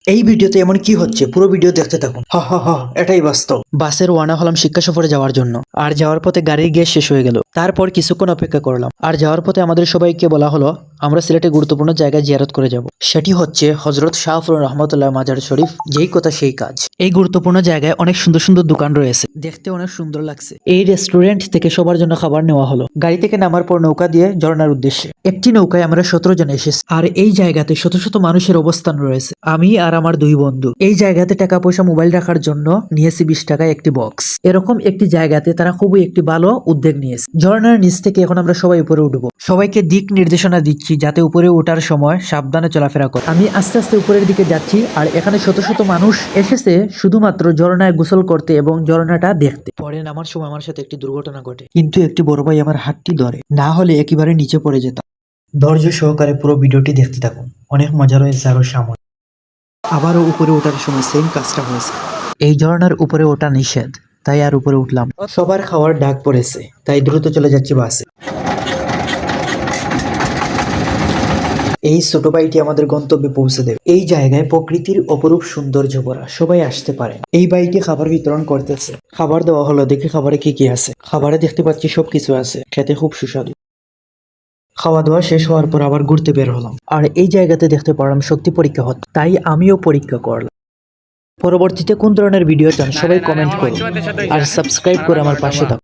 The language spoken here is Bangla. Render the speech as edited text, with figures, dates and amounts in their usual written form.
এই ভিডিওতে এমন কি হচ্ছে পুরো ভিডিও দেখতে থাকুন। হা হা হা, এটাই বাস্তব। বাসের রওনা হলাম শিক্ষা সফরে যাওয়ার জন্য। আর যাওয়ার পথে গাড়ির গ্যাস শেষ হয়ে গেল। তারপর কিছুক্ষণ অপেক্ষা করলাম। আর যাওয়ার পথে আমাদের সবাইকে বলা হলো আমরা সিলেটে গুরুত্বপূর্ণ জায়গায় জিয়ারত করে যাব। সেটি হচ্ছে হযরত শাহফুর রহমতুল্লাহ মাজার শরীফ। যেই কথা সেই কাজ। এই গুরুত্বপূর্ণ জায়গায় অনেক সুন্দর সুন্দর দোকান রয়েছে, দেখতে অনেক সুন্দর লাগছে। এই রেস্টুরেন্ট থেকে সবার জন্য খাবার নেওয়া হলো। গাড়ি থেকে নামার পর নৌকা দিয়ে ঝর্ণার উদ্দেশ্যে। একটি নৌকায় আমরা 17 জন এসেছি। আর এই জায়গাতে শত শত মানুষের অবস্থান রয়েছে। আমি আর আমার দুই বন্ধু এই জায়গাতে টাকা পয়সা মোবাইল রাখার জন্য নিয়েছি 20 টাকায় একটি বক্স। এরকম একটি জায়গাতে তারা খুবই একটি ভালো উদ্যোগ নিয়েছে। ঝর্ণার নিচ থেকে এখন আমরা সবাই উপরে উঠবো। সবাইকে দিক নির্দেশনা দিচ্ছি যাতে উপরে ওঠার সময় সাবধানে চলাফেরা করে। আমি আস্তে আস্তে উপরের দিকে যাচ্ছি আর এখানে শত শত মানুষ এসেছে শুধুমাত্র ঝর্ণায় গোসল করতে এবং ঝর্ণাটা দেখতে। পরে নামার সময় আমার সাথে একটি দুর্ঘটনা ঘটে, কিন্তু একটি বড় ভাই আমার হাতটি ধরে, না হলে একেবারে নিচে পড়ে যেতাম। ধৈর্য সহকারে পুরো ভিডিওটি দেখতে থাকুন, অনেক মজা রয়েছে আরো সামনে। আবারও উপরে ওঠার সময় সেম কাজটা হয়েছে। এই ঝর্ণার উপরে ওঠা নিষেধ, তাই আর উপরে উঠলাম। সবার খাওয়ার ডাক পড়েছে, তাই দ্রুত চলে যাচ্ছি বাসে। এই ছোট বাইটি আমাদের গন্তব্যে পৌঁছে দেবে। এই জায়গায় প্রকৃতির অপরূপ সৌন্দর্য ভরা, সবাই আসতে পারে। এই বাইটি খাবার বিতরণ করতেছে। খাবার দেওয়া হলো, দেখি খাবারে কি কি আছে। খাবারে দেখতে পাচ্ছি সবকিছু আছে, খেতে খুব সুস্বাদু। খাওয়া দাওয়া শেষ হওয়ার পর আবার ঘুরতে বের হলাম। আর এই জায়গাতে দেখতে পারলাম শক্তি পরীক্ষা হচ্ছে, তাই আমিও পরীক্ষা করলাম। পরবর্তীতে কোন ধরনের ভিডিও চান সবাই কমেন্ট করুন আর সাবস্ক্রাইব করে আমার পাশে থাকুন।